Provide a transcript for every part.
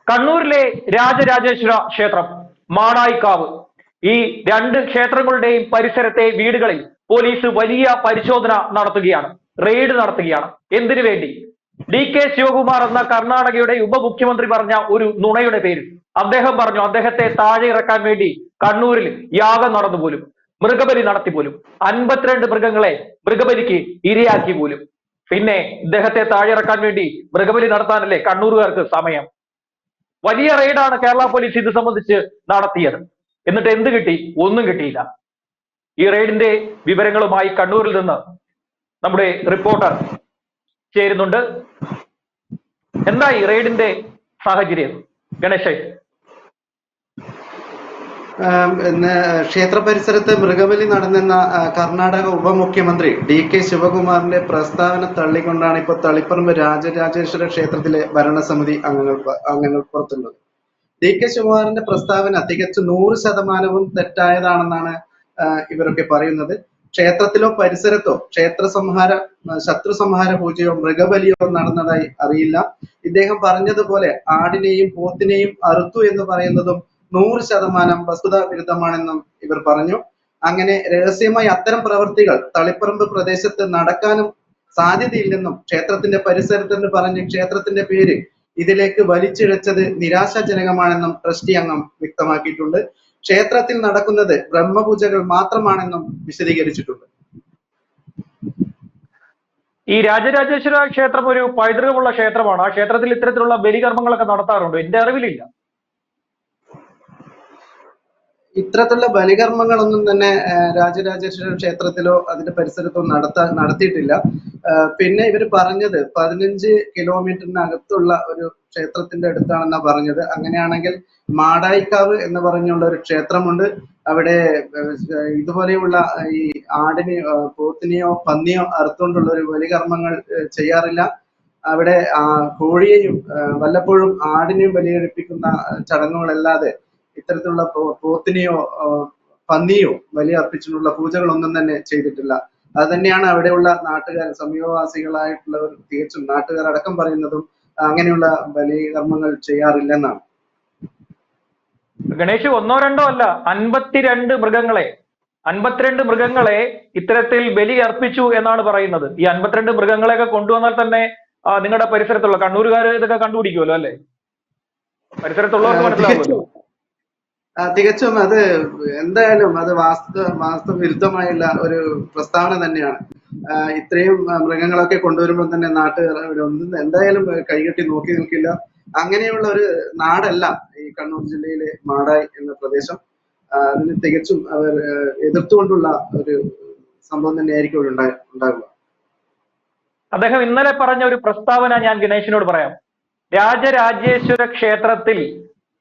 കണ്ണൂരിലെ രാജരാജേശ്വര ക്ഷേത്രം, മാടായിക്കാവ്, ഈ രണ്ട് ക്ഷേത്രങ്ങളുടെയും പരിസരത്തെ വീടുകളിൽ പോലീസ് വലിയ പരിശോധന നടത്തുകയാണ്, റെയ്ഡ് നടത്തുകയാണ്. എന്തിനു വേണ്ടി? DK ശിവകുമാർ എന്ന കർണാടകയുടെ ഉപമുഖ്യമന്ത്രി പറഞ്ഞ ഒരു നുണയുടെ പേരിൽ. അദ്ദേഹം പറഞ്ഞു അദ്ദേഹത്തെ താഴെ ഇറക്കാൻ വേണ്ടി കണ്ണൂരിൽ യാഗം നടന്നു പോലും, മൃഗബലി നടത്തി പോലും, 52 മൃഗങ്ങളെ മൃഗബലിക്ക് ഇരയാക്കി പോലും. പിന്നെ ഇദ്ദേഹത്തെ താഴെ ഇറക്കാൻ വേണ്ടി മൃഗബലി നടത്താനല്ലേ കണ്ണൂരുകാർക്ക് സമയം? വലിയ റെയ്ഡാണ് കേരള പോലീസ് ഇത് സംബന്ധിച്ച് നടത്തിയത്. എന്നിട്ട് എന്ത് കിട്ടി? ഒന്നും കിട്ടിയില്ല. ഈ റെയ്ഡിന്റെ വിവരങ്ങളുമായി കണ്ണൂരിൽ നിന്ന് നമ്മുടെ റിപ്പോർട്ടർ ചേരുന്നുണ്ട്. എന്താ ഈ റെയ്ഡിന്റെ സാഹചര്യം ഗണേശ്? ക്ഷേത്ര പരിസരത്ത് മൃഗബലി നടന്നെന്ന കർണാടക ഉപമുഖ്യമന്ത്രി DK ശിവകുമാറിന്റെ പ്രസ്താവന തള്ളിക്കൊണ്ടാണ് ഇപ്പോൾ തളിപ്പറമ്പ് രാജരാജേശ്വര ക്ഷേത്രത്തിലെ ഭരണസമിതി അംഗങ്ങൾ പുറത്തുള്ളത്. DK ശിവകുമാറിന്റെ പ്രസ്താവന തികച്ചും 100% തെറ്റായതാണെന്നാണ് ഇവരൊക്കെ പറയുന്നത്. ക്ഷേത്രത്തിലോ പരിസരത്തോ ശത്രു സംഹാര പൂജയോ മൃഗബലിയോ നടന്നതായി അറിയില്ല. ഇദ്ദേഹം പറഞ്ഞതുപോലെ ആടിനെയും പോത്തിനെയും അറുത്തു എന്ന് പറയുന്നതും 100% വസ്തുതാ വിരുദ്ധമാണെന്നും ഇവർ പറഞ്ഞു. അങ്ങനെ രഹസ്യമായി അത്തരം പ്രവൃത്തികൾ തളിപ്പറമ്പ് പ്രദേശത്ത് നടക്കാനും സാധ്യതയില്ലെന്നും ക്ഷേത്രത്തിന്റെ പരിസരത്തെന്ന് പറഞ്ഞ് ക്ഷേത്രത്തിന്റെ പേര് ഇതിലേക്ക് വലിച്ചിഴച്ചത് നിരാശാജനകമാണെന്നും ട്രസ്റ്റി അംഗം വ്യക്തമാക്കിയിട്ടുണ്ട്. ക്ഷേത്രത്തിൽ നടക്കുന്നത് ബ്രഹ്മപൂജകൾ മാത്രമാണെന്നും വിശദീകരിച്ചിട്ടുണ്ട്. ഈ രാജരാജേശ്വര ക്ഷേത്രം ഒരു പൈതൃകമുള്ള ക്ഷേത്രമാണ്. ആ ക്ഷേത്രത്തിൽ ഇത്തരത്തിലുള്ള ബലികർമ്മങ്ങളൊക്കെ നടത്താറുണ്ട്? എന്റെ അറിവിലില്ല. ഇത്തരത്തിലുള്ള ബലികർമ്മങ്ങളൊന്നും തന്നെ രാജരാജേശ്വര ക്ഷേത്രത്തിലോ അതിന്റെ പരിസരത്തോ നടത്തിയിട്ടില്ല. പിന്നെ ഇവർ പറഞ്ഞത് 15 കിലോമീറ്ററിനകത്തുള്ള ഒരു ക്ഷേത്രത്തിന്റെ അടുത്താണെന്നാ പറഞ്ഞത്. അങ്ങനെയാണെങ്കിൽ മാടായിക്കാവ് എന്ന് പറഞ്ഞുള്ള ഒരു ക്ഷേത്രമുണ്ട്. അവിടെ ഇതുപോലെയുള്ള ഈ പോത്തിനെയോ പന്നിയോ അറുത്തുകൊണ്ടുള്ള ഒരു ബലികർമ്മങ്ങൾ ചെയ്യാറില്ല. അവിടെ കോഴിയെയും വല്ലപ്പോഴും ആടിനെയും ബലിയർപ്പിക്കുന്ന ചടങ്ങുകളല്ലാതെ ഇത്തരത്തിലുള്ള പോത്തിനെയോ പന്നിയോ ബലി അർപ്പിച്ചിട്ടുള്ള പൂജകളൊന്നും തന്നെ ചെയ്തിട്ടില്ല. അത് തന്നെയാണ് അവിടെയുള്ള നാട്ടുകാർ, സമീപവാസികളായിട്ടുള്ളവർ, തികച്ചും നാട്ടുകാർ അടക്കം പറയുന്നതും അങ്ങനെയുള്ള ബലികർമ്മങ്ങൾ ചെയ്യാറില്ലെന്നാണ്. ഗണേഷ്, ഒന്നോ രണ്ടോ അല്ല, 52 മൃഗങ്ങളെ ഇത്തരത്തിൽ ബലി അർപ്പിച്ചു എന്നാണ് പറയുന്നത്. ഈ 52 മൃഗങ്ങളെയൊക്കെ കൊണ്ടുവന്നാൽ തന്നെ നിങ്ങളുടെ പരിസരത്തുള്ള കണ്ണൂരുകാർ ഇതൊക്കെ കണ്ടുപിടിക്കുമല്ലോ അല്ലെ? പരിസരത്തുള്ളവർക്ക് മനസ്സിലാവുമല്ലോ. തികച്ചും അത് എന്തായാലും അത് വാസ്തവവിരുദ്ധമായുള്ള ഒരു പ്രസ്താവന തന്നെയാണ്. ഇത്രയും മൃഗങ്ങളൊക്കെ കൊണ്ടുവരുമ്പോൾ തന്നെ നാട്ടുകാർ ഒന്നും എന്തായാലും കൈകെട്ടി നോക്കി നിൽക്കില്ല. അങ്ങനെയുള്ള ഒരു നാടല്ല ഈ കണ്ണൂർ ജില്ലയിലെ മാടായി എന്ന പ്രദേശം. അതിന് തികച്ചും അവർ എതിർത്തുകൊണ്ടുള്ള ഒരു സംഭവം തന്നെയായിരിക്കും ഇവിടെ ഉണ്ടാകുക. അദ്ദേഹം ഇന്നലെ പറഞ്ഞ ഒരു പ്രസ്താവന ഞാൻ ഗണേശിനോട് പറയാം. രാജരാജേശ്വര ക്ഷേത്രത്തിൽ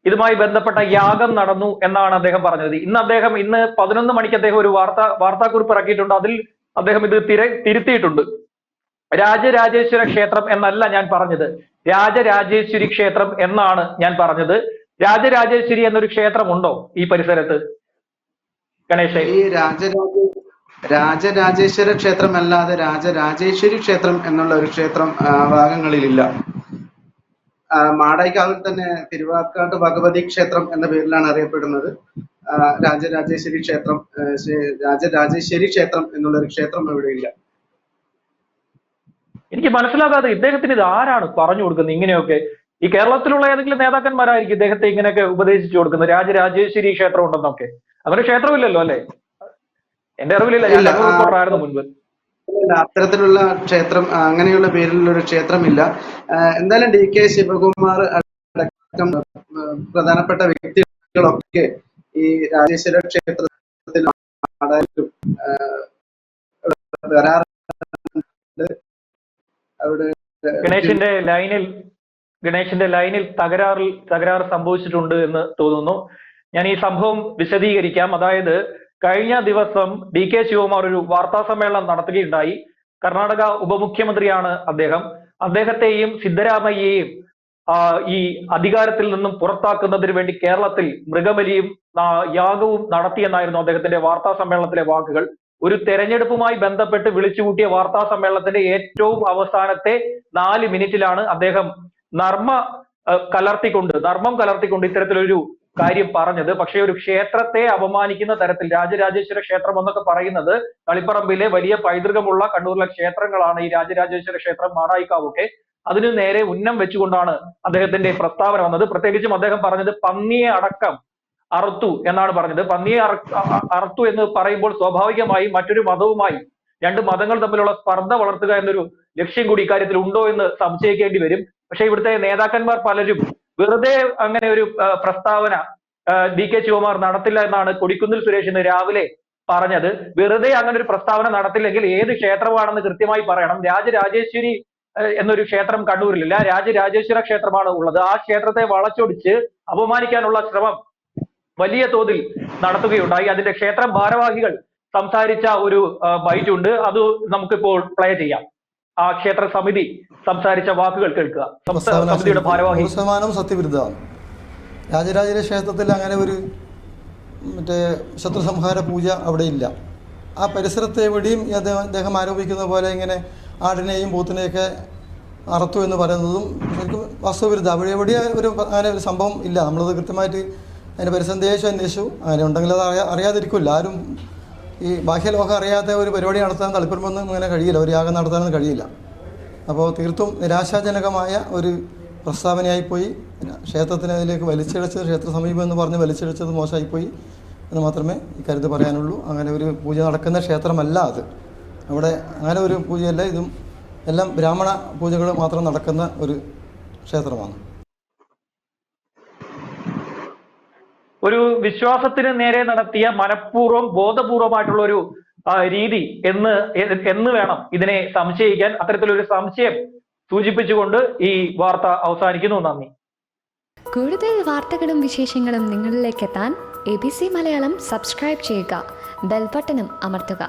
ഇതുമായി ബന്ധപ്പെട്ട യാഗം നടന്നു എന്നാണ് അദ്ദേഹം പറഞ്ഞത്. ഇന്ന് 11 മണിക്ക് അദ്ദേഹം ഒരു വാർത്താക്കുറിപ്പ് ഇറക്കിയിട്ടുണ്ട്. അതിൽ അദ്ദേഹം ഇത് തിരുത്തിയിട്ടുണ്ട്. രാജരാജേശ്വര ക്ഷേത്രം എന്നല്ല ഞാൻ പറഞ്ഞത്, രാജരാജേശ്വരി ക്ഷേത്രം എന്നാണ് ഞാൻ പറഞ്ഞത്. രാജരാജേശ്വരി എന്നൊരു ക്ഷേത്രം ഉണ്ടോ ഈ പരിസരത്ത് ഗണേശ? ഈ രാജരാജേശ്വര ക്ഷേത്രം അല്ലാതെ രാജരാജേശ്വരി ക്ഷേത്രം എന്നുള്ള ഒരു ക്ഷേത്രം ഭാഗങ്ങളിലില്ല. മാടായിക്കാവിൽ തന്നെ തിരുവാക്കാട്ട് ഭഗവതി ക്ഷേത്രം എന്ന പേരിലാണ് അറിയപ്പെടുന്നത്. രാജരാജേശ്വരി ക്ഷേത്രം എന്നുള്ള ഒരു ക്ഷേത്രം ഇവിടെ ഇല്ല. എനിക്ക് മനസ്സിലാകാതെ ഇദ്ദേഹത്തിന് ഇത് ആരാണ് പറഞ്ഞു കൊടുക്കുന്നത് ഇങ്ങനെയൊക്കെ? ഈ കേരളത്തിലുള്ള ഏതെങ്കിലും നേതാക്കന്മാരായിരിക്കും ഇദ്ദേഹത്തെ ഇങ്ങനെയൊക്കെ ഉപദേശിച്ചു കൊടുക്കുന്നത്, രാജരാജേശ്വരി ക്ഷേത്രം ഉണ്ടെന്നൊക്കെ. അങ്ങനെ ക്ഷേത്രമില്ലല്ലോ അല്ലെ? എന്റെ അറിവിലില്ല. ഞാൻ റിപ്പോർട്ടറായിരുന്നു മുൻപ്. അത്തരത്തിലുള്ള ക്ഷേത്രം, അങ്ങനെയുള്ള പേരിലുള്ള ഒരു ക്ഷേത്രമില്ല. എന്തായാലും DK ശിവകുമാർ അടക്കം പ്രധാനപ്പെട്ട വ്യക്തികളൊക്കെ ഈ രാജേശ്വര ക്ഷേത്രത്തിൽ വരാറുണ്ട്. അവിടെ ഗണേശിന്റെ ലൈനിൽ തകരാറ് സംഭവിച്ചിട്ടുണ്ട് എന്ന് തോന്നുന്നു. ഞാൻ ഈ സംഭവം വിശദീകരിക്കാം. അതായത് കഴിഞ്ഞ ദിവസം DK ശിവകുമാർ ഒരു വാർത്താ സമ്മേളനം നടത്തുകയുണ്ടായി. കർണാടക ഉപമുഖ്യമന്ത്രിയാണ് അദ്ദേഹം. അദ്ദേഹത്തെയും സിദ്ധരാമയ്യയെയും ഈ അധികാരത്തിൽ നിന്നും പുറത്താക്കുന്നതിന് വേണ്ടി കേരളത്തിൽ മൃഗബലിയും യാഗവും നടത്തിയെന്നായിരുന്നു അദ്ദേഹത്തിന്റെ വാർത്താ സമ്മേളനത്തിലെ വാക്കുകൾ. ഒരു തെരഞ്ഞെടുപ്പുമായി ബന്ധപ്പെട്ട് വിളിച്ചുകൂട്ടിയ വാർത്താ സമ്മേളനത്തിന്റെ ഏറ്റവും അവസാനത്തെ 4 മിനിറ്റിലാണ് അദ്ദേഹം നർമ്മ ധർമ്മം കലർത്തിക്കൊണ്ട് ഇത്തരത്തിലൊരു കാര്യം പറഞ്ഞത്. പക്ഷേ ഒരു ക്ഷേത്രത്തെ അപമാനിക്കുന്ന തരത്തിൽ, രാജരാജേശ്വര ക്ഷേത്രം എന്നൊക്കെ പറയുന്നത് തളിപ്പറമ്പിലെ വലിയ പൈതൃകമുള്ള കണ്ണൂരിലെ ക്ഷേത്രങ്ങളാണ് ഈ രാജരാജേശ്വര ക്ഷേത്രം, മാടായിക്കാവൊക്കെ. അതിന് നേരെ ഉന്നം വെച്ചുകൊണ്ടാണ് അദ്ദേഹത്തിന്റെ പ്രസ്താവന വന്നത്. പ്രത്യേകിച്ചും അദ്ദേഹം പറഞ്ഞത് പന്നിയെ അടക്കം അറുത്തു എന്നാണ് പറഞ്ഞത്. പന്നിയെ അറുത്തു എന്ന് പറയുമ്പോൾ സ്വാഭാവികമായും മറ്റൊരു മതവുമായി, രണ്ട് മതങ്ങൾ തമ്മിലുള്ള സ്പർദ്ധ വളർത്തുക എന്നൊരു ലക്ഷ്യം കൂടി ഇക്കാര്യത്തിൽ ഉണ്ടോ എന്ന് സംശയിക്കേണ്ടി വരും. പക്ഷേ ഇവിടുത്തെ നേതാക്കന്മാർ പലരും വെറുതെ അങ്ങനെ ഒരു പ്രസ്താവന DK ശിവകുമാർ നടത്തില്ല എന്നാണ് കൊടിക്കുന്നിൽ സുരേഷ് ഇന്ന് രാവിലെ പറഞ്ഞത്. വെറുതെ അങ്ങനെ ഒരു പ്രസ്താവന നടത്തില്ലെങ്കിൽ ഏത് ക്ഷേത്രമാണെന്ന് കൃത്യമായി പറയണം. രാജരാജേശ്വരി എന്നൊരു ക്ഷേത്രം കണ്ണൂരിലില്ല, രാജരാജേശ്വര ക്ഷേത്രമാണ് ഉള്ളത്. ആ ക്ഷേത്രത്തെ വളച്ചൊടിച്ച് അപമാനിക്കാനുള്ള ശ്രമം വലിയ തോതിൽ നടത്തുകയുണ്ടായി. അതിന്റെ ക്ഷേത്രം ഭാരവാഹികൾ സംസാരിച്ച ഒരു ബൈറ്റ് ഉണ്ട്, അത് നമുക്കിപ്പോൾ പ്ലേ ചെയ്യാം. ആ ക്ഷേത്ര സമിതി സംസാരിച്ച വാക്കുകൾ കേൾക്കുക. സമിതിയുടെ ഭാരവാഹി 100% സത്യവിരുദ്ധമാണ്. രാജരാജന്റെ ക്ഷേത്രത്തിൽ അങ്ങനെ ഒരു ശത്രു സംഹാര പൂജ അവിടെ ഇല്ല. ആ പരിസരത്ത് എവിടെയും അദ്ദേഹം ആരോപിക്കുന്ന പോലെ ഇങ്ങനെ ആടിനെയും പോത്തിനെയൊക്കെ അറുത്തു എന്ന് പറയുന്നതും ശരിക്കും വാസ്തവവിരുദ്ധ. അവിടെ എവിടെയും അങ്ങനെ ഒരു സംഭവം ഇല്ല. നമ്മളത് കൃത്യമായിട്ട് അതിൻ്റെ പരിസന്ദേശം അന്വേഷിച്ചു. അങ്ങനെ ഉണ്ടെങ്കിൽ അത് അറിയാതിരിക്കില്ല. ആരും ഈ ബാഹ്യലോകം അറിയാത്ത ഒരു പരിപാടി നടത്താൻ തളിപ്പറമ്പൊന്നും ഇങ്ങനെ കഴിയില്ല, ഒരു യാഗം നടത്താനൊന്നും കഴിയില്ല. അപ്പോൾ തീർത്തും നിരാശാജനകമായ ഒരു പ്രസ്താവനയായിപ്പോയി. ക്ഷേത്രത്തിനെ അതിലേക്ക് വലിച്ചിഴച്ചത്, ക്ഷേത്ര സമീപം എന്ന് പറഞ്ഞ് വലിച്ചിഴച്ചത് മോശമായിപ്പോയി എന്ന് മാത്രമേ ഇക്കാര്യത്തിൽ പറയാനുള്ളൂ. അങ്ങനെ ഒരു പൂജ നടക്കുന്ന ക്ഷേത്രമല്ല അത്. അവിടെ അങ്ങനെ ഒരു പൂജയല്ല, ഇതും എല്ലാം ബ്രാഹ്മണ പൂജകൾ മാത്രം നടക്കുന്ന ഒരു ക്ഷേത്രമാണ്. ഒരു വിശ്വാസത്തിന് നേരെ നടത്തിയ മനഃപൂർവ്വം ബോധപൂർവമായിട്ടുള്ള ഒരു രീതി എന്ന് വേണം ഇതിനെ സംശയിക്കാൻ. അത്തരത്തിലൊരു സംശയം സൂചിപ്പിച്ചുകൊണ്ട് ഈ വാർത്ത അവസാനിക്കുന്നു. നന്ദി. കൂടുതൽ വാർത്തകളും വിശേഷങ്ങളും നിങ്ങളിലേക്ക് എത്താൻ ABC മലയാളം സബ്സ്ക്രൈബ് ചെയ്യുക, ബെൽ ബട്ടണും അമർത്തുക.